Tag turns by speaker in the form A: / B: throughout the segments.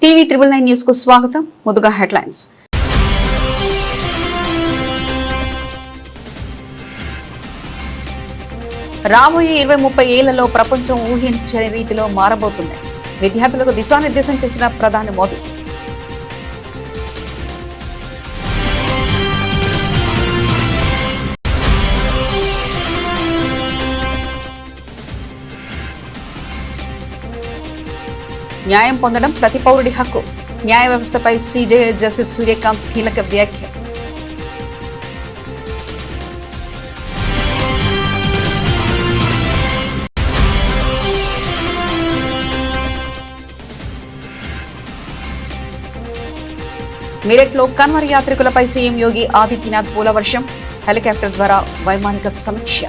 A: TV 999 news కు స్వాగతం. ముందుగా హెడ్లైన్స్. రాబోయే 20-30 ఏళ్లలో ప్రపంచం ఊహించని రీతిలో మారబోతుంది. విద్యార్థులకు దిశానిర్దేశం చేసిన ప్రధాని మోదీ. న్యాయం పొందడం ప్రతి పౌరుడి హక్కు. న్యాయ వ్యవస్థపై సీజే జస్టిస్ సూర్యకాంత్ కీలక వ్యాఖ్య. మీరట్లో కన్వర్ యాత్రికులపై సీఎం యోగి ఆదిత్యనాథ్ పూల వర్షం. హెలికాప్టర్ ద్వారా వైమానిక సమీక్ష.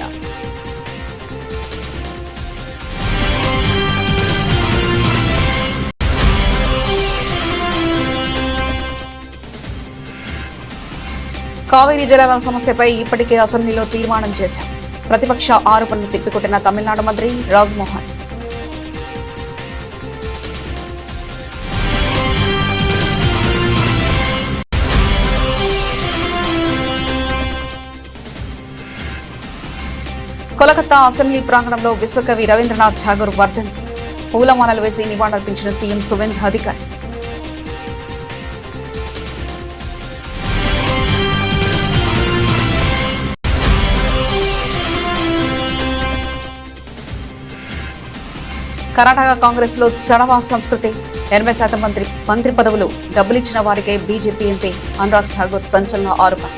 A: కావేరీ జలాల సమస్యపై ఇప్పటికే అసెంబ్లీలో తీర్మానం చేశాం. ప్రతిపక్ష ఆరోపణలు తిప్పికొట్టిన తమిళనాడు మంత్రి రాజ్మోహన్. కోలకత్తా అసెంబ్లీ ప్రాంగణంలో విశ్వకవి రవీంద్రనాథ్ ఠాగూర్ వర్ధంతి. పూలమాలలు వేసి నివాళులర్పించిన సీఎం సువేందు అధికారి. కర్ణాటక కాంగ్రెస్ లో చడవా సంస్కృతి. 80% మంత్రి పదవులు డబ్బులిచ్చిన వారికే బీజేపీ ఎంపీ అనురాగ్ ఠాగూర్ సంచలన ఆరోపణ.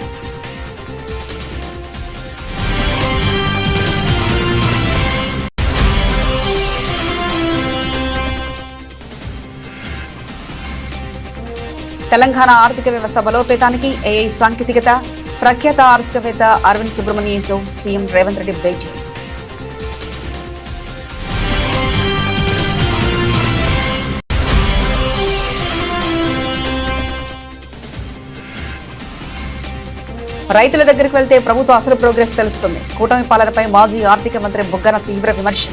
A: తెలంగాణ ఆర్థిక వ్యవస్థ బలోపేతానికి ఏఐ సాంకేతికత. ప్రఖ్యాత ఆర్థికవేత్త అరవింద్ సుబ్రమణియంతో సీఎం రేవంత్ రెడ్డి భేటీ. రైతుల దగ్గరికి వెళ్తే ప్రభుత్వ అసలు ప్రోగ్రెస్ తెలుస్తుంది. కూటమి పాలనపై మాజీ ఆర్థిక మంత్రి బుగ్గన తీవ్ర విమర్శ.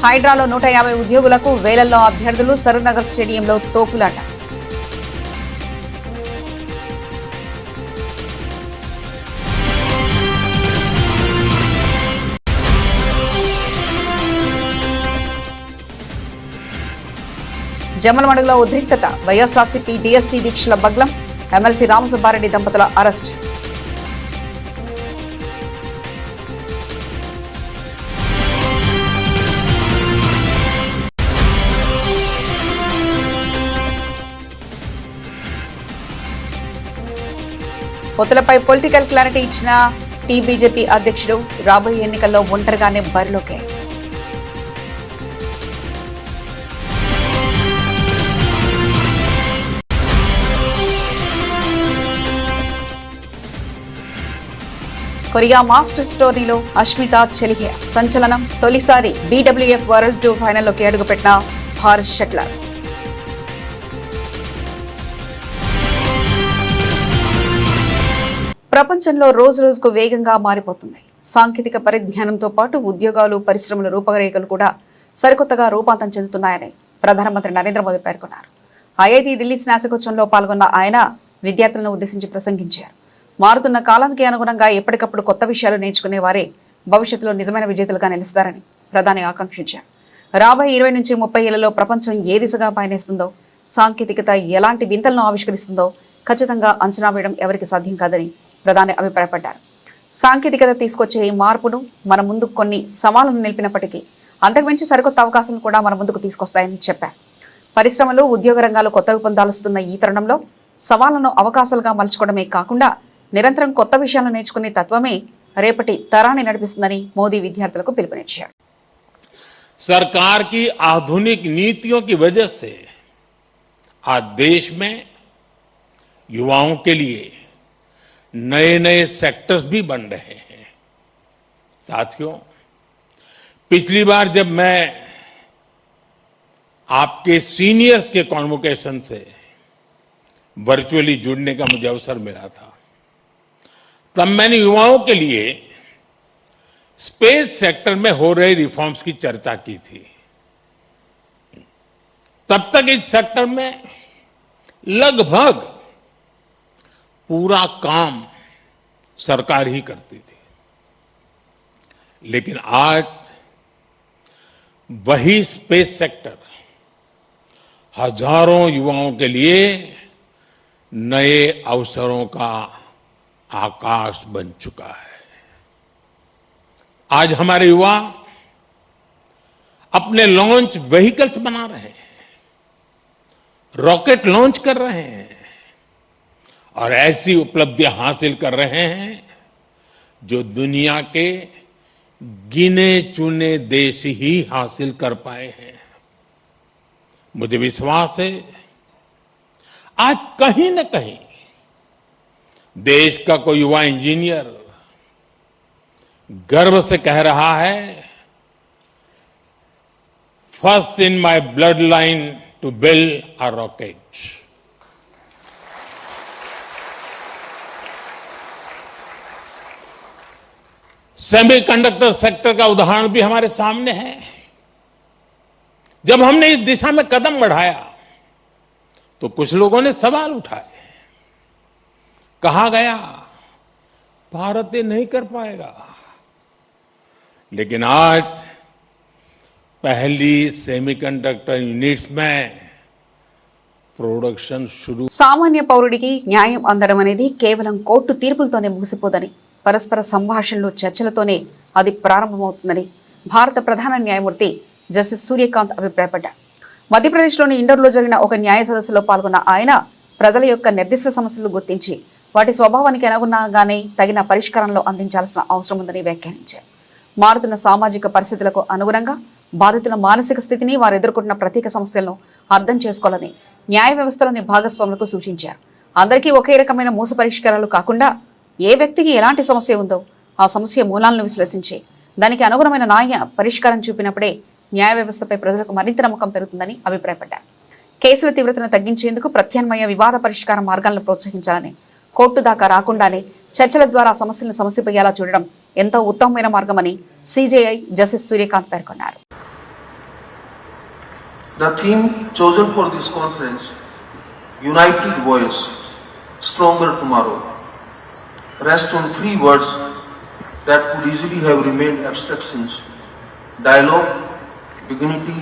A: హైడ్రాలో 150 ఉద్యోగులకు వేలల్లో అభ్యర్థులు. సరూర్నగర్ స్టేడియంలో తోపులాట. జమ్మలమడుగులో ఉద్రిక్తత. వైఎస్ఆర్సీపీ డీఎస్సీ దీక్షల భగ్నం. ఎమ్మెల్సీ రామసుబ్బారెడ్డి దంపతుల అరెస్ట్. పొత్తులపై పొలిటికల్ క్లారిటీ ఇచ్చిన టీబీజేపీ అధ్యక్షుడు. రాబోయే ఎన్నికల్లో ఒంటరిగానే బరిలోకే. కొరియా మాస్టర్స్ టోర్నీలో అష్మితా చెలిహే సంచలనం. తొలిసారి బీడబ్ల్యూఎఫ్ వరల్డ్ టూర్ ఫైనల్లోకి అడుగుపెట్టిన భారత్ షట్లర్. ప్రపంచంలో రోజు రోజుకు వేగంగా మారిపోతుంది. సాంకేతిక పరిజ్ఞానంతో పాటు ఉద్యోగాలు, పరిశ్రమల రూపరేఖలు కూడా సరికొత్తగా రూపాంతరం చెందుతున్నాయని ప్రధానమంత్రి నరేంద్ర మోదీ పేర్కొన్నారు. ఐఐటీ ఢిల్లీ స్నాతకోత్సవంలో పాల్గొన్న ఆయన విద్యార్థులను ఉద్దేశించి ప్రసంగించారు. మారుతున్న కాలానికి అనుగుణంగా ఎప్పటికప్పుడు కొత్త విషయాలు నేర్చుకునే వారే భవిష్యత్తులో నిజమైన విజేతలుగా నిలుస్తారని ప్రధాని ఆకాంక్షించారు. రాబోయే 20-30 ఏళ్లలో ప్రపంచం ఏ దిశగా పయనిస్తుందో, సాంకేతికత ఎలాంటి వింతలను ఆవిష్కరిస్తుందో ఖచ్చితంగా అంచనా వేయడం ఎవరికి సాధ్యం కాదని ప్రధాని అభిప్రాయపడ్డారు. సాంకేతికత తీసుకొచ్చే ఈ మార్పును మన ముందు కొన్ని సవాళ్లను నిలిపినప్పటికీ అంతకుమించి సరికొత్త అవకాశాలను కూడా మన ముందుకు తీసుకొస్తాయని చెప్పారు. పరిశ్రమలు, ఉద్యోగ రంగాలు కొత్త రూపం దాలుస్తున్న ఈ తరుణంలో సవాళ్లను అవకాశాలుగా మలుచుకోవడమే కాకుండా నిరంతరం కొత్త విషయాలను నేర్చుకునే తత్వమే రేపటి తరాన్ని నడిపిస్తుందని మోదీ విద్యార్థులకు పిలుపునిచ్చారు.
B: सरकार की आधुनिक नीतियों की वजह से आज देश में युवाओं के लिए नए नए सेक्टर्स भी बन रहे हैं। साथियों, पिछली बार जब मैं आपके सीनियर्स के कॉन्वोकेशन से वर्चुअली जुड़ने का मुझे अवसर मिला था। तब मैंने युवाओं के लिए स्पेस सेक्टर में हो रहे रिफॉर्म्स की चर्चा की थी। तब तक इस सेक्टर में लगभग पूरा काम सरकार ही करती थी, लेकिन आज वही स्पेस सेक्टर हजारों युवाओं के लिए नए अवसरों का आकाश बन चुका है। आज हमारे युवा अपने लॉन्च व्हीकल्स बना रहे हैं, रॉकेट लॉन्च कर रहे हैं और ऐसी उपलब्धियां हासिल कर रहे हैं जो दुनिया के गिने चुने देश ही हासिल कर पाए हैं। मुझे विश्वास है आज कहीं न कहीं देश का कोई युवा इंजीनियर गर्व से कह रहा है, first in my bloodline to build a rocket. Semiconductor sector का उदाहरण भी हमारे सामने है। जब हमने इस दिशा में कदम बढ़ाया तो कुछ लोगों ने सवाल उठाए। कहा गया भारत ये नहीं कर पाएगा, लेकिन आज पहली सेमीकंडक्टर यूनिट्स में ప్రొడక్షన్ షురూ।
A: సామాన్య పౌరుడికి న్యాయం అందడం అనేది కేవలం కోర్టు తీర్పులతోనే ముగిసిపోదని, పరస్పర సంభాషణలు చర్చలతోనే అది ప్రారంభమవుతుందని భారత ప్రధాన న్యాయమూర్తి జస్టిస్ సూర్యకాంత్ అభిప్రాయపడ్డారు. మధ్యప్రదేశ్లోని ఇండోర్లో జరిగిన ఒక న్యాయ సదస్సులో పాల్గొన్న ఆయన ప్రజల యొక్క నిర్దిష్ట సమస్యలు గుర్తించి వాటి స్వభావానికి అనుగుణంగానే తగిన పరిష్కారంలో అందించాల్సిన అవసరం ఉందని వ్యాఖ్యానించారు. మారుతున్న సామాజిక పరిస్థితులకు అనుగుణంగా బాధితుల మానసిక స్థితిని వారు ఎదుర్కొంటున్న ప్రత్యేక సమస్యలను అర్థం చేసుకోవాలని న్యాయ వ్యవస్థలోని భాగస్వాములకు సూచించారు. అందరికీ ఒకే రకమైన మూస పరిష్కారాలు కాకుండా ఏ వ్యక్తికి ఎలాంటి సమస్య ఉందో ఆ సమస్య మూలాలను విశ్లేషించి దానికి అనుగుణమైన న్యాయ పరిష్కారం చూపినప్పుడే న్యాయ వ్యవస్థపై ప్రజలకు మరింత నమ్మకం పెరుగుతుందని అభిప్రాయపడ్డారు. కేసుల తీవ్రతను తగ్గించేందుకు ప్రత్యామ్నాయ వివాద పరిష్కార మార్గాలను ప్రోత్సహించాలని, కోర్టు దాకా రాకుండానే చర్చల ద్వారా సమస్యలను సమసిపోయేలా చూడడం ఎంతో ఉత్తమమైన మార్గమని సిజేఐ జస్టిస్ సూర్యకాంత్ పేర్కొన్నారు.
C: The theme chosen for this conference, United Voice, Stronger Tomorrow, rests on three words that could easily have remained abstractions: dialogue, dignity,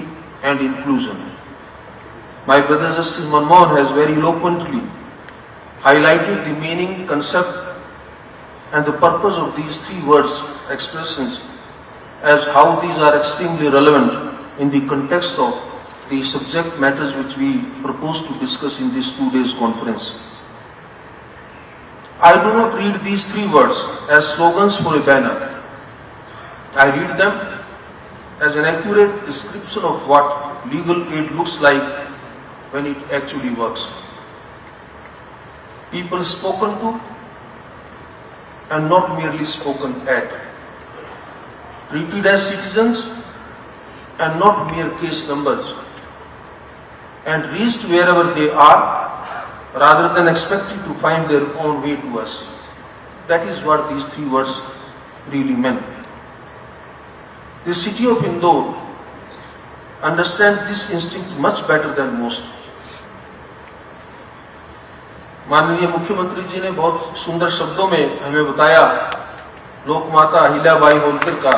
C: and inclusion. My brother Justice Manmohan has very eloquently highlighted the meaning, concept, and the purpose of these three words expressions, as how these are extremely relevant in the context of the subject matters which we propose to discuss in this 2 days conference. I do not read these three words as slogans for a banner. I read them as an accurate description of what legal aid looks like when it actually works. People spoken to and not merely spoken at, treated as citizens and not mere case numbers, and reached wherever they are rather than expecting to find their own way to us. That is what these three words really meant. The city of Indore understands this instinct much better than most. माननीय मुख्यमंत्री जी ने बहुत सुंदर शब्दों में हमें बताया लोकमाता अहिल्याबाई होलकर का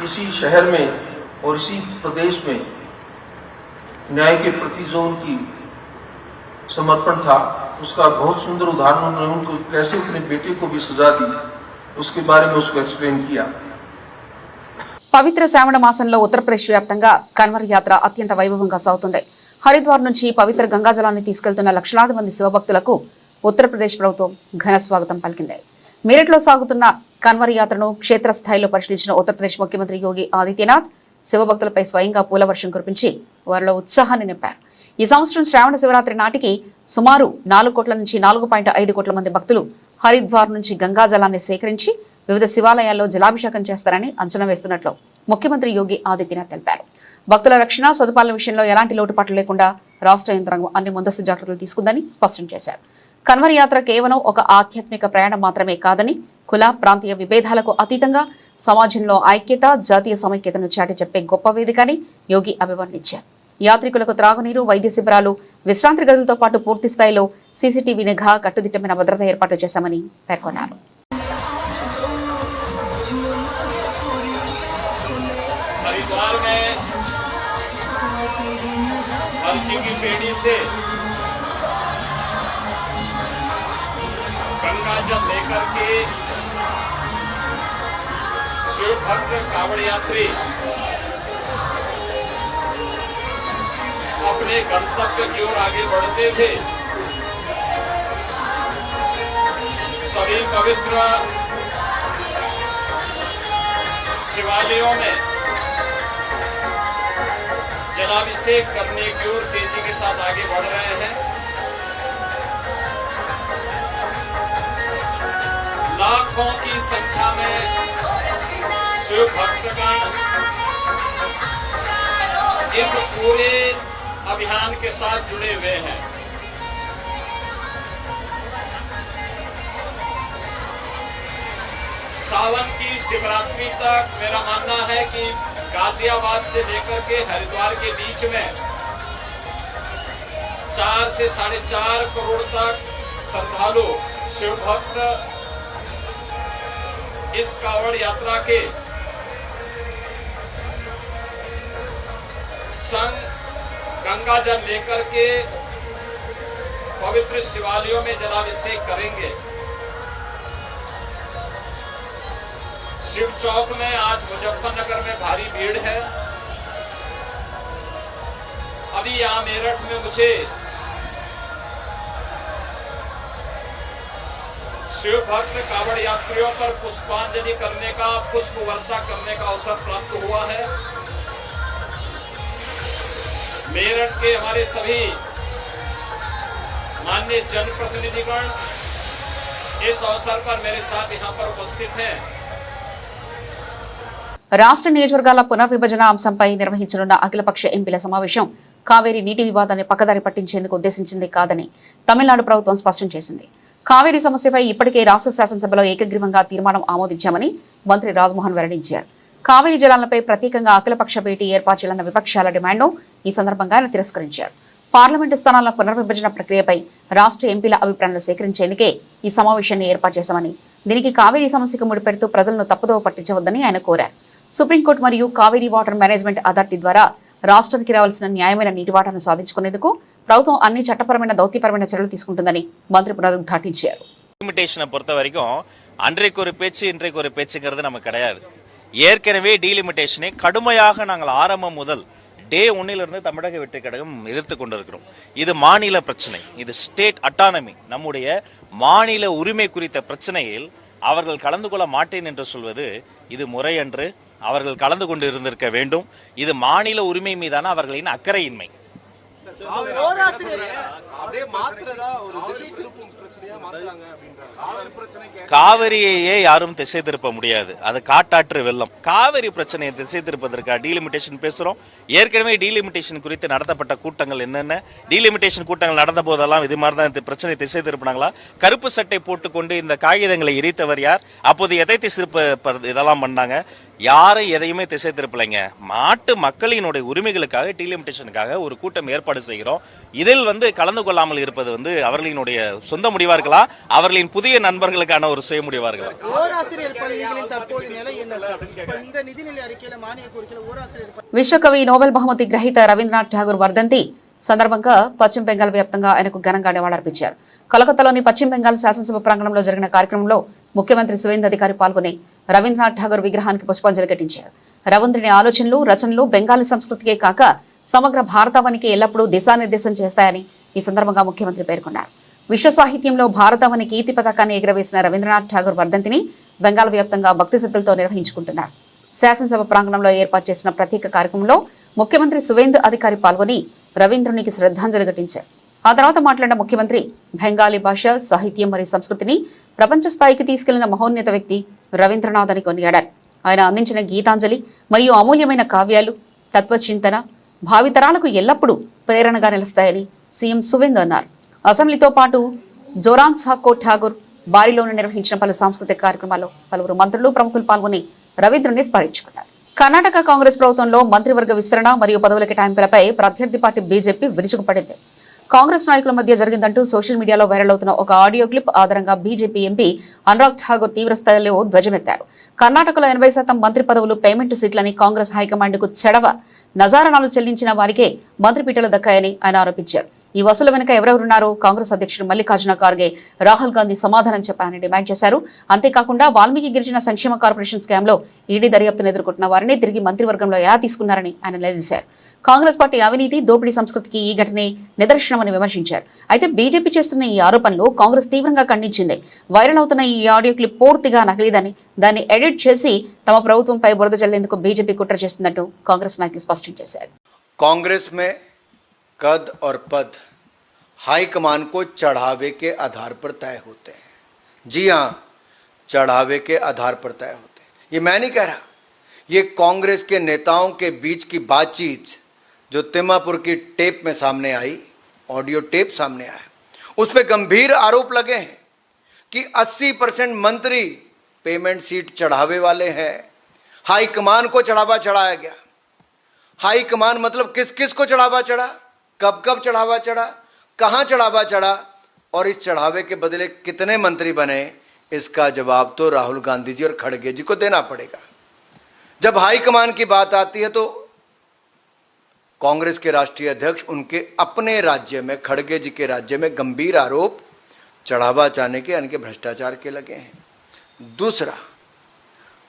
C: इसी शहर में और इसी प्रदेश में न्याय के प्रति जो उनकी समर्पण था, उसका बहुत सुंदर उदाहरण उन्होंने उनको कैसे अपने बेटे को भी सजा दी उसके बारे में उसको एक्सप्लेन किया.
A: పవిత్ర శ్రావణ మాసంలో ఉత్తరప్రదేశ్ వ్యాప్తంగా కన్వర్ యాత్ర అత్యంత వైభవంగా సాగుతుంది. హరిద్వార్ నుంచి పవిత్ర గంగాజలాన్ని తీసుకెళ్తున్న లక్షలాది మంది శివభక్తులకు ఉత్తరప్రదేశ్ ప్రభుత్వం ఘన స్వాగతం పలికింది. మీరట్లో సాగుతున్న కన్వర్ యాత్రను క్షేత్రస్థాయిలో పరిశీలించిన ఉత్తరప్రదేశ్ ముఖ్యమంత్రి యోగి ఆదిత్యనాథ్ శివభక్తులపై స్వయంగా పూలవర్షం కురిపించి వారిలో ఉత్సాహాన్ని నింపారు. ఈ సంవత్సరం శ్రావణ శివరాత్రి నాటికి సుమారు 4 కోట్ల నుంచి 4.5 కోట్ల మంది భక్తులు హరిద్వార్ నుంచి గంగాజలాన్ని సేకరించి వివిధ శివాలయాల్లో జలాభిషేకం చేస్తారని అంచనా వేస్తున్నట్లు ముఖ్యమంత్రి యోగి ఆదిత్యనాథ్ తెలిపారు. భక్తుల రక్షణ సదుపాయాల విషయంలో ఎలాంటి లోటుపాట్లు లేకుండా రాష్ట్ర యంత్రాంగం అన్ని ముందస్తు జాగ్రత్తలు తీసుకుందని స్పష్టం చేశారు. కన్వర్ యాత్ర కేవలం ఒక ఆధ్యాత్మిక ప్రయాణం మాత్రమే కాదని, కుల ప్రాంతీయ విభేదాలకు అతీతంగా సమాజంలో ఐక్యత, జాతీయ సమైక్యతను చాటి చెప్పే గొప్ప వేదికని యోగి అభివర్ణించారు. యాత్రికులకు త్రాగునీరు, వైద్య శిబిరాలు, విశ్రాంతి గదులతో పాటు పూర్తి స్థాయిలో సీసీటీవీ నిఘా, కట్టుదిట్టమైన భద్రత ఏర్పాటు చేశామని పేర్కొన్నారు.
D: हरिद्वार में अर्जी की पेड़ी से गंगा जल लेकर के शिव भक्त कांवड़ यात्री अपने गंतव्य की ओर आगे बढ़ते थे। सभी पवित्र शिवालयों में जलाभिषेक करने की ओर तेजी के साथ आगे बढ़ रहे हैं। लाखों की संख्या में शिव भक्तगण इस पूरे अभियान के साथ जुड़े हुए हैं। सावन की शिवरात्रि तक मेरा मानना है कि गाजियाबाद से लेकर के हरिद्वार के बीच में 4 से 4.5 करोड़ तक श्रद्धालु शिव भक्त इस कांवड़ यात्रा के संग गंगा जल लेकर के पवित्र शिवालयों में जलाभिषेक करेंगे। शिव चौक में आज मुजफ्फरनगर में भारी भीड़ है। अभी यहाँ मेरठ में मुझे शिव भक्त कांवड़ यात्रियों पर पुष्पांजलि करने का, पुष्प वर्षा करने का अवसर प्राप्त हुआ है। मेरठ के हमारे सभी माननीय जनप्रतिनिधिगण इस अवसर पर मेरे साथ यहाँ पर उपस्थित हैं।
A: రాష్ట్ర నియోజకవర్గాల పునర్విభజన అంశంపై నిర్వహించనున్న అఖిలపక్ష ఎంపీల సమావేశం కావేరీ నీటి వివాదాన్ని పక్కదారి పట్టించేందుకు ఉద్దేశించింది కాదని తమిళనాడు ప్రభుత్వం స్పష్టం చేసింది. కావేరీ సమస్యపై ఇప్పటికే రాష్ట్ర శాసనసభలో ఏకగ్రీవంగా తీర్మానం ఆమోదించామని మంత్రి రాజ్మోహన్ వెల్లడించారు. కావేరీ జలాలపై ప్రత్యేకంగా అఖిలపక్ష భేటీ ఏర్పాటు చేయాలన్న విపక్షాల డిమాండ్ను ఈ సందర్భంగా ఆయన తిరస్కరించారు. పార్లమెంటు స్థానాల పునర్విభజన ప్రక్రియపై రాష్ట్ర ఎంపీల అభిప్రాయాలు సేకరించేందుకే ఈ సమావేశాన్ని ఏర్పాటు చేశామని, దీనికి కావేరీ సమస్యకు ముడిపెడుతూ ప్రజలను తప్పుదోవ పట్టించవద్దని ఆయన కోరారు. సుప్రీంకోర్టు మరియు కావేరీ వాటర్ మేనేజ్మెంట్ అథారిటీ ద్వారా రాష్ట్రానికి రావాల్సిన న్యాయమైన నీటి వాటాను సాధించుకునేందుకు ప్రభుత్వం అన్ని చట్టపరమైన, దౌత్యపరమైన చర్యలు తీసుకుంటుందని మంత్రి పునరుద్ఘాటించారు.
E: டீலிமிட்டேஷனை பொறுத்த வரைக்கும் அன்றைக்கு ஒரு பேச்சு இன்றைக்கு ஒரு பேச்சுங்கிறது நமக்கு கிடையாது. ஏற்கனவே டீலிமிட்டேஷனை கடுமையாக நாங்கள் ஆரம்பம் முதல் டே 1 தமிழக வெற்றி கழகம் எதிர்த்து கொண்டிருக்கிறோம். இது மாநில பிரச்சனை, இது ஸ்டேட் அட்டானமி, நம்முடைய மாநில உரிமை குறித்த பிரச்சனையில் அவர்கள் கலந்து கொள்ள மாட்டேன் என்று சொல்வது இது முறையன்று. அவர்கள் கலந்து கொண்டு இருந்திருக்க வேண்டும். இது மாநில உரிமை மீதான அவர்களின் அக்கறையின்மை. காவிரியையே யாரும் திசை திருப்ப முடியாது. அது காட்டாற்று வெள்ளம். காவிரி பிரச்சனையை திசை திருப்பதற்காக டீலிமிட்டேஷன் பேசுறோம். ஏற்கனவே டீலிமிட்டேஷன் குறித்து நடத்தப்பட்ட கூட்டங்கள் என்னென்ன, டீலிமிட்டேஷன் கூட்டங்கள் நடந்த போதெல்லாம் இது மாதிரி தான் இந்த பிரச்சனை திசை திருப்பினாங்களா? கருப்பு சட்டை போட்டுக்கொண்டு இந்த காகிதங்களை எரித்தவர் யார்? அப்போது எதை திசை இதெல்லாம் பண்ணாங்க? யாரும் எதையுமே திசை திருப்பலைங்க. நாட்டு மக்களினுடைய உரிமைகளுக்காக டீலிமிட்டேஷனுக்காக ஒரு கூட்டம் ஏற்பாடு செய்கிறோம். இதில் கலந்து கொள்ளாமல் இருப்பது அவர்களினுடைய சொந்த முடிவா இருக்கலாம், அவர்களின் புதிய நண்பர்களுக்கான ஒரு சுய முடிவா இருக்கலாம்.
A: విశ్వకవి నోబెల్ బహుమతి గ్రహీత రవీంద్రనాథ్ ఠాగూర్ వర్ధంతి సందర్భంగా పశ్చిమ బెంగాల్ వ్యాప్తంగా ఆయనకు ఘనంగా నివాళులర్పించారు. కలకత్తాలోని పశ్చిమ బెంగాల్ శాసనసభ ప్రాంగణంలో జరిగిన కార్యక్రమంలో ముఖ్యమంత్రి సువేందు అధికారి పాల్గొని రవీంద్రనాథ్ ఠాగూర్ విగ్రహానికి పుష్పాంజలి ఘటించారు. రవీంద్రుని ఆలోచనలు, రచనలు బెంగాలీ సంస్కృతికే కాక సమగ్ర భారతావనికి ఎల్లప్పుడూ దిశానిర్దేశం చేస్తాయని ఈ సందర్భంగా ముఖ్యమంత్రి పేర్కొన్నారు. విశ్వ సాహిత్యంలో భారతావని కీర్తి పతాకాన్ని ఎగురవేసిన రవీంద్రనాథ్ ఠాగూర్ వర్ధంతిని బెంగాల్ వ్యాప్తంగా భక్తి శ్రద్ధలతో నిర్వహించుకుంటున్నారు. శాసనసభ ప్రాంగణంలో ఏర్పాటు చేసిన ప్రత్యేక కార్యక్రమంలో ముఖ్యమంత్రి సువేందు అధికారి పాల్గొని రవీంద్రునికి శ్రద్ధాంజలి ఘటించారు. ఆ తర్వాత మాట్లాడిన ముఖ్యమంత్రి బెంగాలీ భాష, సాహిత్యం మరియు సంస్కృతిని ప్రపంచ స్థాయికి తీసుకెళ్లిన మహోన్నత వ్యక్తి రవీంద్రనాథ్ అని కొనియాడారు. ఆయన అందించిన గీతాంజలి మరియు అమూల్యమైన కావ్యాలు, తత్వచింతన, భావితరాలకు ఎల్లప్పుడూ ప్రేరణగా నిలుస్తాయని సీఎం సువేందు అన్నారు. అసెంబ్లీతో పాటు జోరాన్ సాకో ఠాగూర్ బారిలోనే నిర్వహించిన పలు సాంస్కృతిక కార్యక్రమాల్లో పలువురు మంత్రులు ప్రముఖులు పాల్గొని రవీంద్రుని స్మరించుకున్నారు. కర్ణాటక కాంగ్రెస్ ప్రభుత్వంలో మంత్రివర్గ విస్తరణ మరియు పదవుల కేటాయింపులపై ప్రత్యర్థి పార్టీ బీజేపీ విరుచుకుపడింది. కాంగ్రెస్ నాయకుల మధ్య జరిగిందంటూ సోషల్ మీడియాలో వైరల్ అవుతున్న ఒక ఆడియో క్లిప్ ఆధారంగా బీజేపీ ఎంపీ అనురాగ్ ఠాగూర్ తీవ్ర స్థాయిలో ధ్వజమెత్తారు. కర్ణాటకలో 80% మంత్రి పదవులు పేమెంట్ సీట్లని కాంగ్రెస్ హైకమాండ్కు చెడవ నజారణాలు చెల్లించిన వారికే మంత్రిపీఠలు దక్కాయని ఆయన ఆరోపించారు. ఈ వసూలు వెనుక ఎవరెవరున్నారో కాంగ్రెస్ అధ్యక్షుడు మల్లికార్జున ఖార్గే, రాహుల్ గాంధీ సమాధానం చెప్పాలని డిమాండ్ చేశారు. అంతేకాకుండా వాల్మీకి గిరిజన సంక్షేమ కార్పొరేషన్ స్కామ్ లో ఈడీ దర్యాప్తును ఎదుర్కొంటున్న వారిని తిరిగి మంత్రివర్గంలో ఎలా తీసుకున్నారని ఆయన నిలదీశారు. కాంగ్రెస్ పార్టీ అవినీతి, దోపిడీ సంస్కృతికి ఈ ఘటనే నిదర్శనమని విమర్శించారు. అయితే బీజేపీ చేస్తున్న ఈ ఆరోపణలు కాంగ్రెస్ తీవ్రంగా ఖండించింది. వైరల్ అవుతున్న ఈ ఆడియో క్లిప్ పూర్తిగా నకిలీదని, దాన్ని ఎడిట్ చేసి తమ ప్రభుత్వంపై బురద జల్లేందుకు బీజేపీ కుట్ర చేస్తున్నట్టు కాంగ్రెస్ నాయకులు స్పష్టం చేశారు.
F: कांग्रेस में कद और पद हाईकमान को चढ़ावे के आधार पर तय होते हैं। जी हाँ, चढ़ावे के आधार पर तय होते हैं। ये मैं नहीं कह रहा, ये कांग्रेस के नेताओं के बीच की बातचीत जो तिम्मापुर की टेप में सामने आई, ऑडियो टेप सामने आया, उस पर गंभीर आरोप लगे हैं कि 80% मंत्री पेमेंट सीट चढ़ावे वाले हैं। हाईकमान को चढ़ावा चढ़ाया गया। हाईकमान मतलब किस किस को चढ़ावा चढ़ा, कब कब चढ़ावा चढ़ा, कहाँ चढ़ावा चढ़ा और इस चढ़ावे के बदले कितने मंत्री बने, इसका जवाब तो राहुल गांधी जी और खड़गे जी को देना पड़ेगा। जब हाईकमान की बात आती है तो कांग्रेस के राष्ट्रीय अध्यक्ष उनके अपने राज्य में, खड़गे जी के राज्य में गंभीर आरोप चढ़ावा चाहने के, यानी कि भ्रष्टाचार के लगे हैं। दूसरा,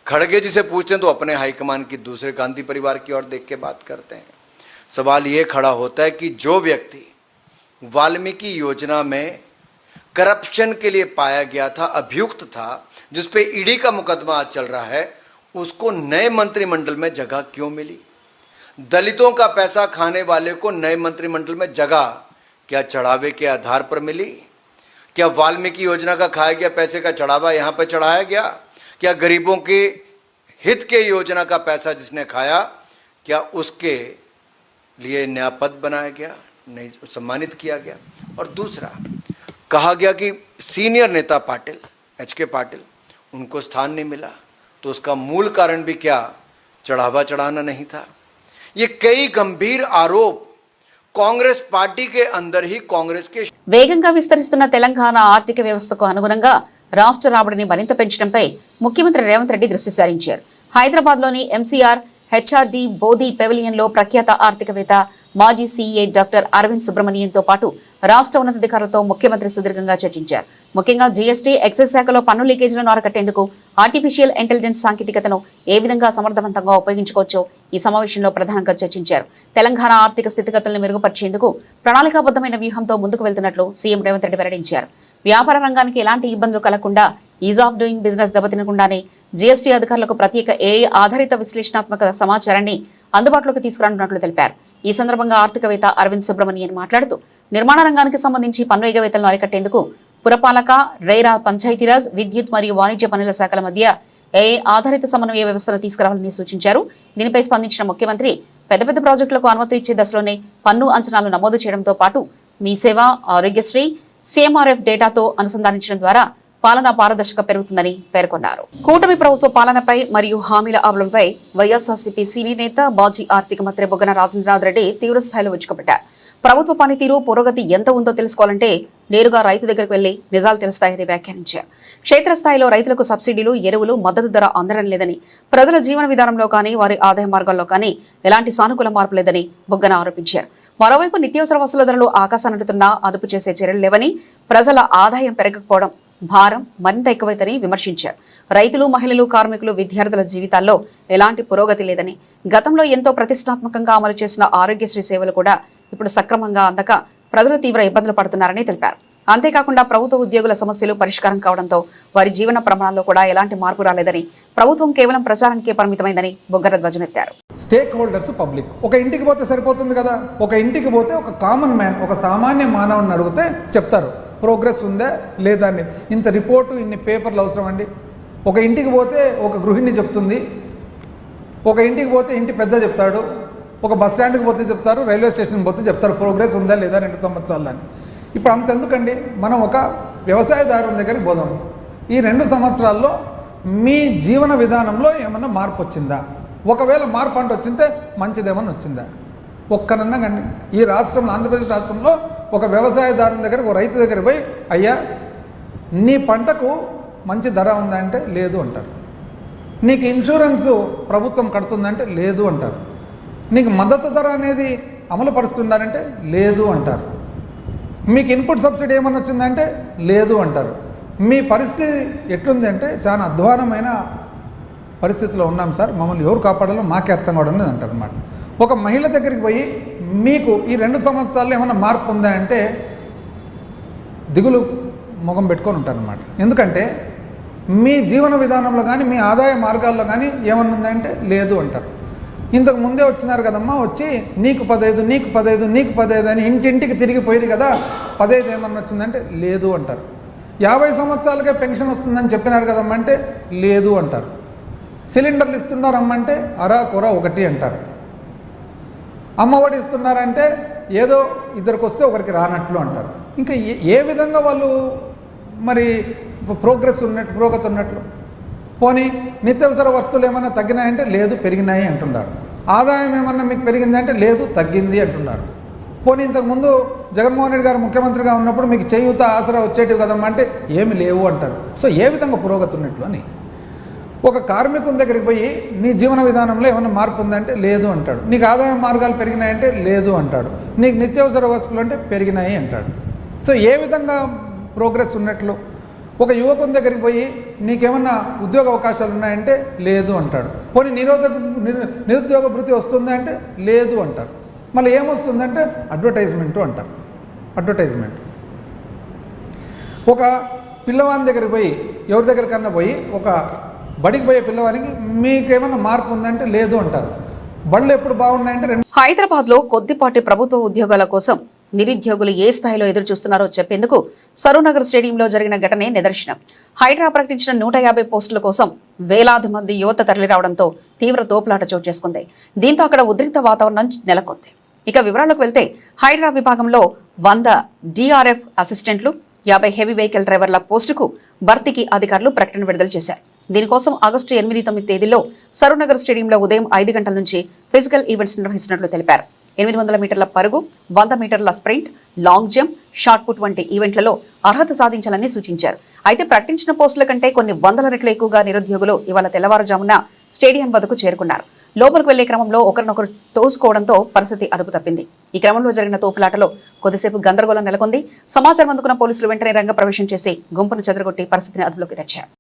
F: खड़गे जी से पूछते हैं तो अपने हाईकमान की, दूसरे गांधी परिवार की ओर देख के बात करते हैं। सवाल ये खड़ा होता है कि जो व्यक्ति वाल्मीकि योजना में करप्शन के लिए पाया गया था, अभियुक्त था, जिस पे ईडी का मुकदमा आज चल रहा है, उसको नए मंत्रिमंडल में जगह क्यों मिली? दलितों का पैसा खाने वाले को नए मंत्रिमंडल में जगह क्या चढ़ावे के आधार पर मिली? क्या वाल्मीकि योजना का खाया गया पैसे का चढ़ावा यहाँ पर चढ़ाया गया? क्या गरीबों के हित के योजना का पैसा जिसने खाया, क्या उसके लिए नया पद बनाया गया, नहीं सम्मानित किया गया? और दूसरा, कहा गया कि सीनियर नेता पाटिल, HK पाटिल, उनको स्थान नहीं मिला, तो उसका मूल कारण भी क्या चढ़ावा चढ़ाना नहीं था? ये कई गंभीर आरोप कांग्रेस पार्टी के अंदर ही कांग्रेस के
A: వేగంగా విస్తరిస్తున్న తెలంగాణ ఆర్థిక వ్యవస్థకు అనుగుణంగా రాష్ట్ర రాబడిని మరింత పెంచడంపై ముఖ్యమంత్రి రేవంత్ రెడ్డి దృష్టి సారించారు. హైదరాబాద్లోని MCR HRD బోధి పెవిలియన్లో ప్రఖ్యాత ఆర్థికవేత్త మాజీ CA డాక్టర్ అరవింద్ సుబ్రమణియన్తో పాటు రాష్ట్ర ఉన్నతాధికారులతో ముఖ్యమంత్రి సుదీర్ఘంగా చర్చించారు. ముఖ్యంగా GST, ఎక్సైజ్ శాఖలో పన్ను లీకేజీలను అరికట్టేందుకు ఆర్టిఫిషియల్ ఇంటెలిజెన్స్ సాంకేతికతను ఏ విధంగా సమర్థవంతంగా ఉపయోగించుకోవచ్చో ఈ సమావేశంలో ప్రధానంగా చర్చించారు. తెలంగాణ ఆర్థిక స్థితిగతులను మెరుగుపరిచేందుకు ప్రణాళికాబద్ధమైన వ్యూహంతో ముందుకు వెళ్తున్నట్లు సీఎం రేవంత్ రెడ్డి వెల్లడించారు. వ్యాపార రంగానికి ఎలాంటి ఇబ్బందులు కలగకుండా, ఈజ్ ఆఫ్ డూయింగ్ బిజినెస్ దెబ్బతినకుండానే GST అధికారులకు ప్రత్యేక AI ఆధారిత విశ్లేషణాత్మక సమాచారాన్ని అందుబాటులోకి తీసుకురానున్నట్లు తెలిపారు. ఈ సందర్భంగా ఆర్థికవేత్త అరవింద్ సుబ్రమణియన్ మాట్లాడుతూ నిర్మాణ రంగానికి సంబంధించి పన్ను ఎగవేతలను అరికట్టేందుకు పురపాలక, రేరా, పంచాయతీరాజ్, విద్యుత్ మరియు వాణిజ్య పనుల శాఖల మధ్య AI ఆధారిత సమన్వయ వ్యవస్థను తీసుకురావాలని సూచించారు. దీనిపై స్పందించిన ముఖ్యమంత్రి పెద్ద పెద్ద ప్రాజెక్టులకు అనుమతి ఇచ్చే దశలోనే పన్ను అంచనాలు నమోదు చేయడంతో పాటు మీ సేవ, ఆరోగ్యశ్రీ, CMRF డేటాతో అనుసంధానించడం ద్వారా పాలనా పారదర్శక పెరుగుతుందని పేర్కొన్నారు. కూటమి ప్రభుత్వ పాలనపై మరియు హామీల అమలుపై వైఎస్ఆర్సీపీ సీనియర్ నేత మాజీ ఆర్థిక మంత్రి బుగ్గన రాజేంద్రనాథ్ రెడ్డి తీవ్రస్థాయిలో విరుచుకుపడ్డారు. ప్రభుత్వ పనితీరు, పురోగతి ఎంత ఉందో తెలుసుకోవాలంటే నేరుగా రైతు దగ్గరకు వెళ్లి నిజాలు తెలుస్తాయని వ్యాఖ్యానించారు. క్షేత్రస్థాయిలో రైతులకు సబ్సిడీలు, ఎరువులు, మద్దతు ధర అందడం లేదని, ప్రజల జీవన విధానంలో కానీ వారి ఆదాయ మార్గాల్లో కానీ ఎలాంటి సానుకూల మార్పు లేదని బుగ్గన ఆరోపించారు. మరోవైపు నిత్యావసర వస్తువుల ధరలు ఆకాశానంటుతున్నా అదుపు చేసే చర్యలు లేవని, ప్రజల ఆదాయం పెరగకపోవడం భారం మరింత ఎక్కువైందని విమర్శించారు. రైతులు, మహిళలు, కార్మికులు, విద్యార్థుల జీవితాల్లో ఎలాంటి పురోగతి లేదని, గతంలో ఎంతో ప్రతిష్టాత్మకంగా అమలు చేసిన ఆరోగ్యశ్రీ సేవలు కూడా ఇప్పుడు సక్రమంగా అందక ప్రజలు తీవ్ర ఇబ్బందులు పడుతున్నారని తెలిపారు. అంతేకాకుండా ప్రభుత్వ ఉద్యోగుల సమస్యలు పరిష్కారం కావడంతో వారి జీవన ప్రమాణాల్లో కూడా ఎలాంటి మార్పు రాలేదని, ప్రభుత్వం కేవలం ప్రచారానికే పరిమితమైందని బొగ్గర ధ్వజమెత్తారు.
G: Stake holders public. ఒక ఇంటికి పోతే సరిపోతుంది కదా, ఒక ఇంటికి పోతే ఒక కామన్ మ్యాన్, ఒక సామాన్య మానవుని అడిగితే చెప్తారు ప్రోగ్రెస్ ఉందా లేదా అనేది. ఇంత రిపోర్టు, ఇన్ని పేపర్లు అవసరం అండి. ఒక ఇంటికి పోతే ఒక గృహిణి చెప్తుంది, ఒక ఇంటికి పోతే ఇంటి పెద్ద చెప్తాడు, ఒక బస్ స్టాండ్కి పోతే చెప్తారు, రైల్వే స్టేషన్కి పోతే చెప్తారు ప్రోగ్రెస్ ఉందా లేదా 2 సంవత్సరాలు అని. ఇప్పుడు అంతెందుకండి, మనం ఒక వ్యవసాయదారుని దగ్గరికి పోదాం. ఈ 2 సంవత్సరాల్లో మీ జీవన విధానంలో ఏమన్నా మార్పు వచ్చిందా? ఒకవేళ మార్పు అంటే వచ్చిందే మంచిదేమన్నా వచ్చిందా? ఒక్కనన్నా కానీ ఈ రాష్ట్రంలో, ఆంధ్రప్రదేశ్ రాష్ట్రంలో ఒక వ్యవసాయదారుని దగ్గర, ఒక రైతు దగ్గర పోయి అయ్యా నీ పంటకు మంచి ధర ఉందా అంటే లేదు అంటారు. నీకు ఇన్సూరెన్సు ప్రభుత్వం కడుతుందంటే లేదు అంటారు. నీకు మద్దతు ధర అనేది అమలు పరుస్తుందంటే లేదు అంటారు. మీకు ఇన్పుట్ సబ్సిడీ ఏమన్నా వచ్చిందంటే లేదు అంటారు. మీ పరిస్థితి ఎట్లుంది అంటే చాలా అధ్వానమైన పరిస్థితిలో ఉన్నాం సార్, మమ్మల్ని ఎవరు కాపాడాలో మాకే అర్థం కావడం లేదు అంటారు అన్నమాట. ఒక మహిళ దగ్గరికి పోయి మీకు ఈ 2 సంవత్సరాల్లో ఏమైనా మార్పు ఉందా అంటే దిగులు ముఖం పెట్టుకొని ఉంటారన్నమాట. ఎందుకంటే మీ జీవన విధానంలో కానీ మీ ఆదాయ మార్గాల్లో కానీ ఏమన్నా ఉందంటే లేదు అంటారు. ఇంతకు ముందే వచ్చినారు కదమ్మా, వచ్చి నీకు 15 నీకు 15 నీకు 15 అని ఇంటింటికి తిరిగిపోయింది కదా, 15 ఏమన్నా వచ్చిందంటే లేదు అంటారు. 50 సంవత్సరాలకే పెన్షన్ వస్తుందని చెప్పినారు కదమ్మా అంటే లేదు అంటారు. సిలిండర్లు ఇస్తున్నారమ్మంటే అరా కొర ఒకటి అంటారు. అమ్మఒడి ఇస్తున్నారంటే ఏదో ఇద్దరికి వస్తే ఒకరికి రానట్లు అంటారు. ఇంకా ఏ విధంగా వాళ్ళు మరి ప్రోగ్రెస్ ఉన్నట్టు, పురోగతి ఉన్నట్లు? పోనీ నిత్యావసర వస్తువులు ఏమన్నా తగ్గినాయంటే లేదు పెరిగినాయి అంటున్నారు. ఆదాయం ఏమన్నా మీకు పెరిగిందంటే లేదు తగ్గింది అంటున్నారు. పోనీ ఇంతకుముందు జగన్మోహన్ రెడ్డి గారు ముఖ్యమంత్రిగా ఉన్నప్పుడు మీకు చేయూత ఆసరా వచ్చేటివి కదమ్మా అంటే ఏమి లేవు అంటారు. సో ఏ విధంగా పురోగతి ఉన్నట్లు అని. ఒక కార్మికుని దగ్గరికి పోయి నీ జీవన విధానంలో ఏమైనా మార్పు ఉందంటే లేదు అంటాడు. నీకు ఆదాయ మార్గాలు పెరిగినాయంటే లేదు అంటాడు. నీకు నిత్యావసర వస్తువులు అంటే పెరిగినాయి అంటాడు. సో ఏ విధంగా ప్రోగ్రెస్ ఉన్నట్లు? ఒక యువకుని దగ్గరికి పోయి నీకేమన్నా ఉద్యోగ అవకాశాలు ఉన్నాయంటే లేదు అంటాడు. పోనీ నిరుద్యోగ భృతి వస్తుంది అంటే లేదు అంటారు. మళ్ళీ ఏమొస్తుందంటే అడ్వర్టైజ్మెంటు అంటారు. అడ్వర్టైజ్మెంట్. ఒక పిల్లవాని దగ్గరికి పోయి, ఎవరి దగ్గరికన్నా పోయి, ఒక బడికి పోయే పిల్లవానికి మీకేమన్నా మార్పు ఉందంటే లేదు అంటారు. బళ్ళు ఎప్పుడు బాగున్నాయంటే
A: హైదరాబాద్ లో కొద్దిపాటి ప్రభుత్వ ఉద్యోగాల కోసం నిరుద్యోగులు ఏ స్థాయిలో ఎదురు చూస్తున్నారో చెప్పేందుకు సరూనగర్ స్టేడియంలో జరిగిన ఘటనే నిదర్శనం. హైడ్రా ప్రకటించిన 150 పోస్టుల కోసం వేలాది మంది యువత తరలిరావడంతో తీవ్ర తోపులాట చోటు చేసుకుంది. దీంతో అక్కడ ఉద్రిక్త వాతావరణం నెలకొంది. ఇక వివరాలకు వెళ్తే హైడ్రా విభాగంలో 100 DRF అసిస్టెంట్లు, 50 హెవీ వెహికల్ డ్రైవర్ల పోస్టుకు భర్తీకి అధికారులు ప్రకటన విడుదల చేశారు. దీనికోసం ఆగస్టు 8-9 తేదీల్లో సరూనగర్ స్టేడియంలో ఉదయం 5 గంటల నుంచి ఫిజికల్ ఈవెంట్స్ నిర్వహిస్తున్నట్లు తెలిపారు. 800 మీటర్ల పరుగు, 100 మీటర్ల sprint, long jump, shot put వంటి ఈవెంట్లలో అర్హత సాధించాలని సూచించారు. అయితే ప్రకటించిన పోస్టుల కంటే కొన్ని వందల రెట్లు ఎక్కువగా నిరుద్యోగులు ఇవాళ తెల్లవారుజామున స్టేడియం వద్దకు చేరుకున్నారు. లోపలికి వెళ్లే క్రమంలో ఒకరినొకరు తోసుకోవడంతో పరిస్థితి అదుపు తప్పింది. ఈ క్రమంలో జరిగిన తోపులాటలో కొద్దిసేపు గందరగోళం నెలకొంది. సమాచారం అందుకున్న పోలీసులు వెంటనే రంగ ప్రవేశం చేసి గుంపును చెదరగొట్టి పరిస్థితిని అదుపులోకి తెచ్చారు.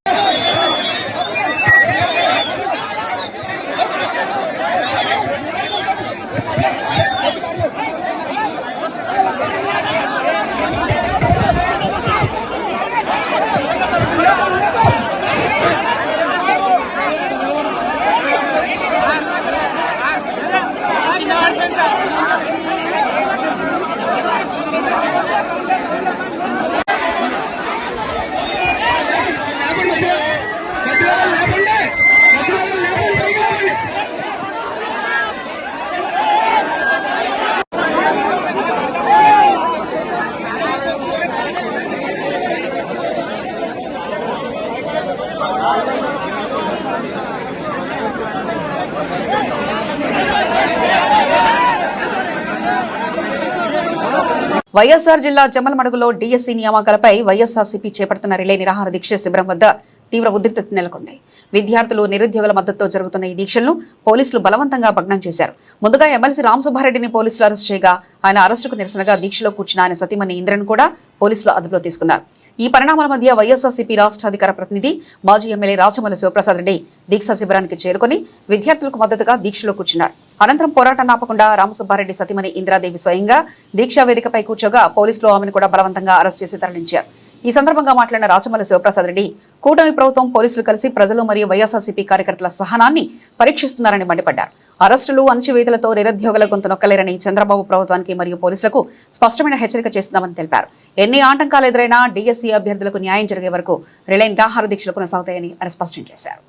A: వైఎస్ఆర్ జిల్లా జమ్మలమడుగులో డిఎస్సి నియామకాలపై వైఎస్ఆర్సీపీ చేపడుతున్న రిలే నిరాహార దీక్ష శిబిరం వద్ద తీవ్ర ఉద్రిక్తత నెలకొంది. విద్యార్థులు, నిరుద్యోగుల మద్దతుతో జరుగుతున్న ఈ దీక్షలను పోలీసులు బలవంతంగా భగ్నం చేశారు. ముందుగా ఎమ్మెల్సీ రామసుబ్బారెడ్డిని పోలీసులు అరెస్ట్ చేయగా ఆయన అరెస్టుకు నిరసనగా దీక్షలో కూర్చున్న ఆయన సతీమణి ఇంద్రను కూడా పోలీసులు అదుపులో తీసుకున్నారు. ఈ పరిణామాల మధ్య వైఎస్ఆర్సీపీ రాష్ట్ర అధికార ప్రతినిధి మాజీ ఎమ్మెల్యే రాచమల్లి శివప్రసాద్ రెడ్డి దీక్షా శిబిరానికి చేరుకుని విద్యార్థులకు మద్దతుగా దీక్షలో కూర్చున్నారు. అనంతరం పోరాటం ఆపకుండా రామసుబ్బారెడ్డి సతీమణి ఇంద్రాదేవి స్వయంగా దీక్షా వేదికపై కూర్చోగా పోలీసులు ఆమెను కూడా బలవంతంగా అరెస్ట్ చేసి తరలించారు. ఈ సందర్భంగా మాట్లాడిన రాచమల్లి శివప్రసాద్ రెడ్డి కూటమి ప్రభుత్వం, పోలీసులు కలిసి ప్రజలు మరియు వైఎస్ఆర్సీపీ కార్యకర్తల సహనాన్ని పరీక్షిస్తున్నారని మండిపడ్డారు. అరెస్టులు, అణచివేతలతో నిరుద్యోగుల గొంతు నొక్కలేరని చంద్రబాబు ప్రభుత్వానికి మరియు పోలీసులకు స్పష్టమైన హెచ్చరిక చేస్తున్నామని తెలిపారు. ఎన్ని ఆటంకాలు ఎదురైనా డిఎస్సీ అభ్యర్థులకు న్యాయం జరిగే వరకు రిలే నిరాహార దీక్షలు కొనసాగుతాయని ఆయన స్పష్టం చేశారు.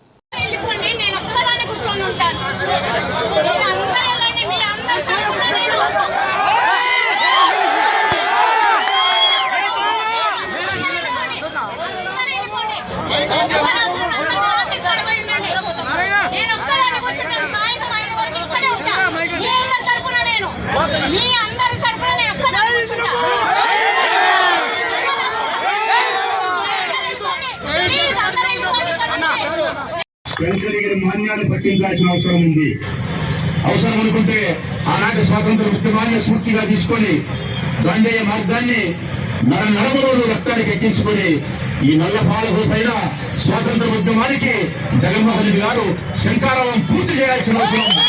H: మాన్యాన్ని పట్టించాల్సిన అవసరం ఉంది. అవసరం అనుకుంటే ఆనాటి స్వాతంత్ర ఉద్యమాన్ని స్ఫూర్తిగా తీసుకొని గాంధేయ మార్గాన్ని నరములు రక్తానికి ఎక్కించుకొని ఈ నల్ల పాలకుల పైన స్వాతంత్ర ఉద్యమానికి జగన్మోహన్ రెడ్డి గారు శంకారావం పూర్తి చేయాల్సిన అవసరం ఉంది.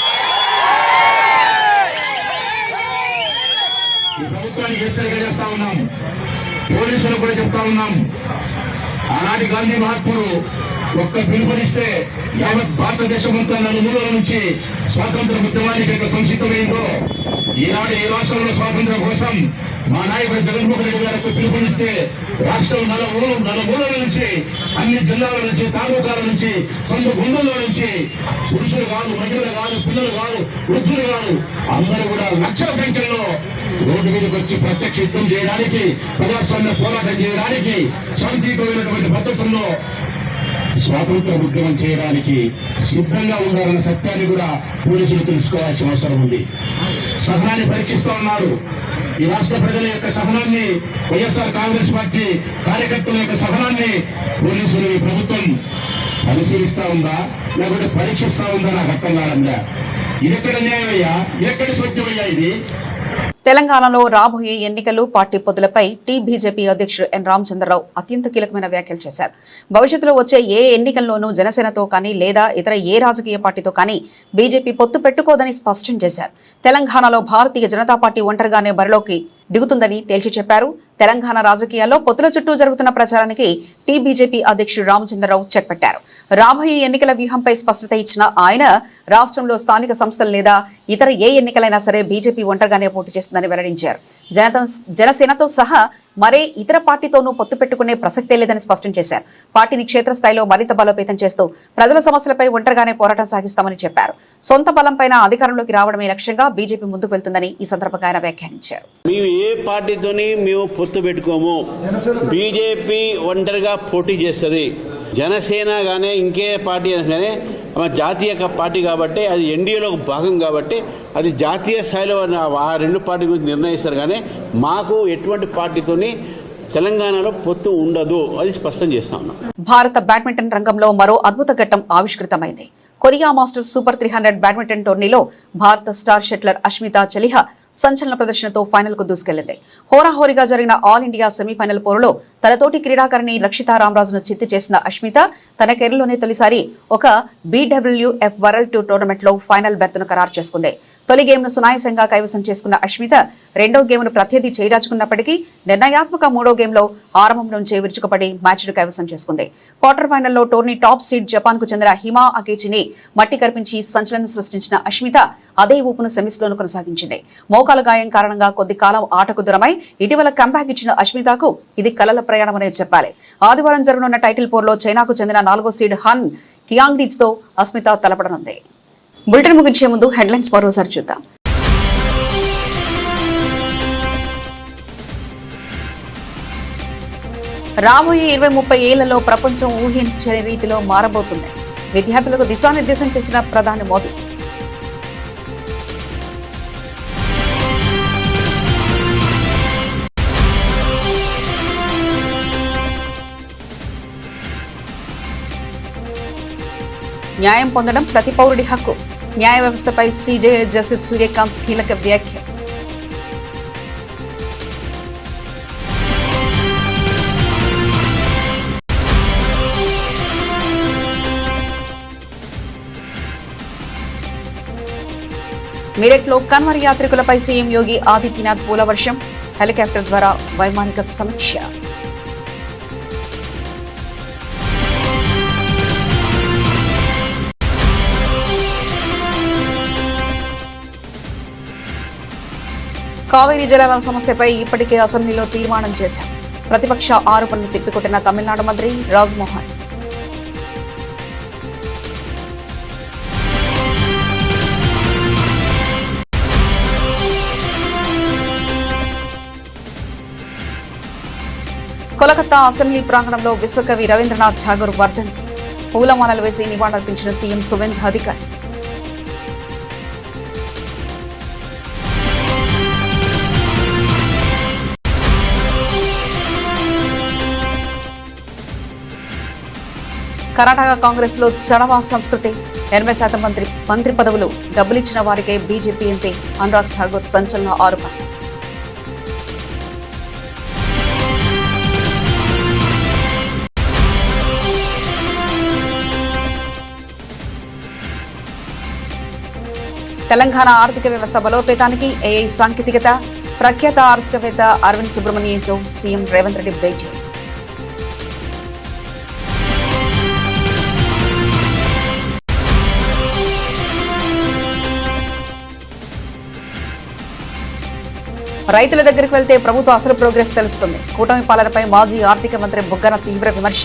H: ఈ ప్రభుత్వానికి హెచ్చరిక చేస్తా ఉన్నాం, పోలీసులకు కూడా చెప్తా ఉన్నాం. ఆనాటి గాంధీ మహాత్ముడు ఒక్క పిలుపునిస్తే యావత్ భారతదేశం అంతా నలుమూలల నుంచి స్వాతంత్ర ఉద్యమానికి ఎంత సంసిద్ధమైందో, ఈనాడు ఈ రాష్ట్రంలో స్వాతంత్రం కోసం మా నాయకుడు జగన్మోహన్ రెడ్డి గారికి పిలుపునిస్తే రాష్ట్రం నలుమూలల నుంచి, అన్ని జిల్లాల నుంచి, తాలూకాల నుంచి, సందు గుండెల నుంచి పురుషులు కాదు, మహిళలు కాదు, పిల్లలు కాదు, వృద్ధులు కాదు, అందరూ కూడా లక్షల సంఖ్యలో రోడ్డు మీదకి వచ్చి ప్రత్యక్ష యుద్ధం చేయడానికి, ప్రజాస్వామ్య పోరాటం చేయడానికి, శాంతియుతమైనటువంటి పద్ధతుల్లో స్వాతంత్ర ఉద్యమం చేయడానికి సిద్ధంగా ఉన్నారన్న సత్యాన్ని కూడా పోలీసులు తెలుసుకోవాల్సిన అవసరం ఉంది. సహనాన్ని పరీక్షిస్తూ ఉన్నారు. ఈ రాష్ట్ర ప్రజల యొక్క సహనాన్ని, వైఎస్ఆర్ కాంగ్రెస్ పార్టీ కార్యకర్తల యొక్క సహనాన్ని పోలీసులు ఈ ప్రభుత్వం పరిశీలిస్తా ఉందా, లేకపోతే పరీక్షిస్తా ఉందా నాకు అర్థం కాదంగా. ఇదెక్కడ న్యాయమయ్యా, ఎక్కడి సత్యమయ్యా ఇది?
A: తెలంగాణలో రాబోయే ఎన్నికలు పార్టీ పొత్తులపై బీజేపీ అధ్యక్షుడు ఎన్ రామచంద్రరావు అత్యంత కీలకమైన వ్యాఖ్యలు చేశారు. భవిష్యత్తులో వచ్చే ఏ ఎన్నికల్లోనూ జనసేనతో కానీ లేదా ఇతర ఏ రాజకీయ పార్టీతో కానీ బీజేపీ పొత్తు పెట్టుకోదని స్పష్టం చేశారు. తెలంగాణలో భారతీయ జనతా పార్టీ ఒంటరిగానే బరిలోకి దిగుతుందని తేల్చి చెప్పారు. తెలంగాణ రాజకీయాల్లో పొత్తుల చుట్టూ జరుగుతున్న ప్రచారానికి బీజేపీ అధ్యక్షుడు రామచంద్రరావు చెక్ పెట్టారు. రాబోయే ఎన్నికల వ్యూహంపై స్పష్టత ఇచ్చిన ఆయన రాష్ట్రంలో స్థానిక సంస్థలు లేదా ఇతర ఏ ఎన్నికలైనా సరే బీజేపీ ఒంటరిగానే పోటీ చేస్తుందని వెల్లడించారు. జనసేనతో సహా మరే ఇతర పార్టీతోనూ పొత్తు పెట్టుకునే ప్రసక్తే లేదని స్పష్టం చేశారు. పార్టీని క్షేత్రస్థాయిలో మరింత బలోపేతం చేస్తూ ప్రజల సమస్యలపై ఒంటరిగానే పోరాటం సాగిస్తామని చెప్పారు. సొంత బలంపైన అధికారంలోకి రావడమే లక్ష్యంగా బీజేపీ ముందుకు వెళ్తుందని ఈ సందర్భంగా ఆయన వ్యాఖ్యానించారు.
I: మేము ఏ పార్టీతోని మేము పొత్తు పెట్టుకోము. బీజేపీ ఒంటరిగా పోటీ చేస్తుంది. జనసేన కానీ ఇంకే పార్టీ కానీ జాతీయ పార్టీ కాబట్టి అది ఎన్డీఏలో భాగం కాబట్టి అది జాతీయ స్థాయిలో ఆ రెండు పార్టీ గురించి నిర్ణయిస్తారు. కానీ మాకు ఎటువంటి పార్టీతోని తెలంగాణలో పొత్తు ఉండదు, అది స్పష్టం చేస్తా ఉన్నాం.
A: భారత బ్యాడ్మింటన్ రంగంలో మరో అద్భుత ఘట్టం ఆవిష్కృతమైంది. కొరియా మాస్టర్స్ సూపర్ 300 బ్యాడ్మింటన్ టోర్నీలో భారత స్టార్ షట్లర్ అష్మితా చలిహా సంచలన ప్రదర్శనతో ఫైనల్ కు దూసుకెళ్లింది. హోరాహోరీగా జరిగిన ఆల్ ఇండియా సెమీఫైనల్ పోరులో తనతోటి క్రీడాకారిణి రక్షితా రామరాజును చిత్తు చేసిన అష్మిత తన కెరీర్లోనే తొలిసారి ఒక BWF వరల్డ్ టూర్ టోర్నమెంట్ లో ఫైనల్ బెర్త్ను ఖరారు చేసుకుంది. తొలి గేమ్ను సునాయాసంగా కైవసం చేసుకున్న అష్మిత రెండో గేమ్ను ప్రత్యర్థి చేజార్చుకున్నప్పటికీ నిర్ణయాత్మక మూడో గేమ్లో ఆరంభం నుంచే విరుచుకుపడి మ్యాచ్ను కైవసం చేసుకుంది. క్వార్టర్ ఫైనల్లో టోర్నీ టాప్ సీడ్ జపాన్ కు చెందిన హిమా అకేచిని మట్టి కరిపించి సంచలనం సృష్టించిన అష్మిత అదే ఊపును సెమీస్లోనూ కొనసాగించింది. మోకాల గాయం కారణంగా కొద్ది కాలం ఆటకు దూరమై ఇటీవల కంబ్యాక్ ఇచ్చిన అష్మితకు ఇది కలల ప్రయాణమనే చెప్పాలి. ఆదివారం జరగనున్న టైటిల్ పోర్లో చైనాకు చెందిన 4వ సీడ్ హన్ కియాంగ్డీజ్ తో అష్మిత తలపడనుంది. బులెటిన్ ముగించే ముందు హెడ్లైన్స్ మరోసారి చూద్దాం. రాబోయే 20-30 ఏళ్లలో ప్రపంచం ఊహించని రీతిలో మారబోతుంది. విద్యార్థులకు దిశానిర్దేశం చేసిన ప్రధాని మోదీ. న్యాయం పొందడం ప్రతి పౌరుడి హక్కు. న్యాయ వ్యవస్థపై సీజేఐ జస్టిస్ సూర్యకాంత్ కీలక వ్యాఖ్య. మీరట్లో కన్వర్ యాత్రికులపై సీఎం యోగి ఆదిత్యనాథ్ పూలవర్షం. హెలికాప్టర్ ద్వారా వైమానిక సమీక్ష. కావేరీ జలాల సమస్యపై ఇప్పటికే అసెంబ్లీలో తీర్మానం చేశారు. ప్రతిపక్ష ఆరోపణలు తిప్పికొట్టిన తమిళనాడు మంత్రి రాజ్మోహన్. కోలకత్తా అసెంబ్లీ ప్రాంగణంలో విశ్వకవి రవీంద్రనాథ్ ఠాగూర్ వర్ధంతి. పూలమాలలు వేసి నివాళులర్పించిన సీఎం సువేంద్ర అధికారి. కర్ణాటక కాంగ్రెస్ లో చడవా సంస్కృతి 80% మంత్రి పదవులు డబ్బులిచ్చిన వారికే బీజేపీ ఎంపీ అనురాగ్ ఠాగూర్ సంచలన ఆరోపణ. తెలంగాణ ఆర్థిక వ్యవస్థ బలోపేతానికి ఏఐ సాంకేతికత. ప్రఖ్యాత ఆర్థికవేత్త అరవింద్ సుబ్రహ్మణ్యంతో సీఎం రేవంత్ రెడ్డి భేటీ. రైతుల దగ్గరికి వెళ్తే ప్రభుత్వ అసలు ప్రోగ్రెస్ తెలుస్తుంది. కూటమి పాలనపై మాజీ ఆర్థిక మంత్రి బుగ్గన తీవ్ర విమర్శ.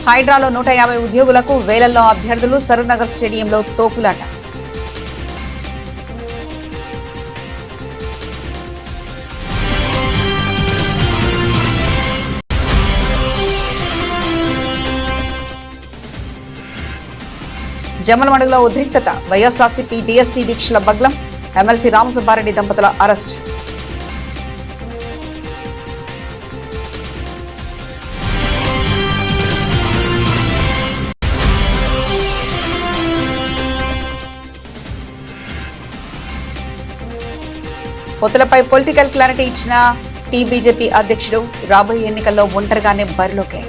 A: హైడ్రాలో 150 ఉద్యోగులకు వేలల్లో అభ్యర్థులు. సరూర్నగర్ స్టేడియంలో తోపులాట. జమ్మలమడుగులో ఉద్రిక్తత. వైఎస్ఆర్సీపీ డీఎస్సీ దీక్షల భగ్నం. ఎమ్మెల్సీ రామసుబ్బారెడ్డి దంపతుల అరెస్ట్. పొత్తులపై పొలిటికల్ క్లారిటీ ఇచ్చిన బీజేపీ అధ్యక్షుడు రాబోయే ఎన్నికల్లో ఒంటరిగానే బరిలోకే.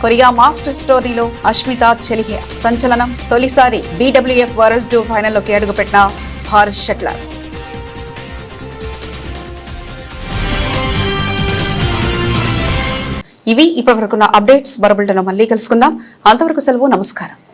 A: కొరియా మాస్టర్ స్టోరీలో అష్మితా చెలిహే సంచలనం. తొలిసారి BWF వరల్డ్ టూర్ ఫైనల్లోకి అడుగుపెట్టిన భారత్ షట్లర్. ఇవి ఇప్పటివరకున్న అప్డేట్స్. మరో బులెటిన్లో మళ్ళీ కలుసుకుందాం. అంతవరకు సెలవు. నమస్కారం.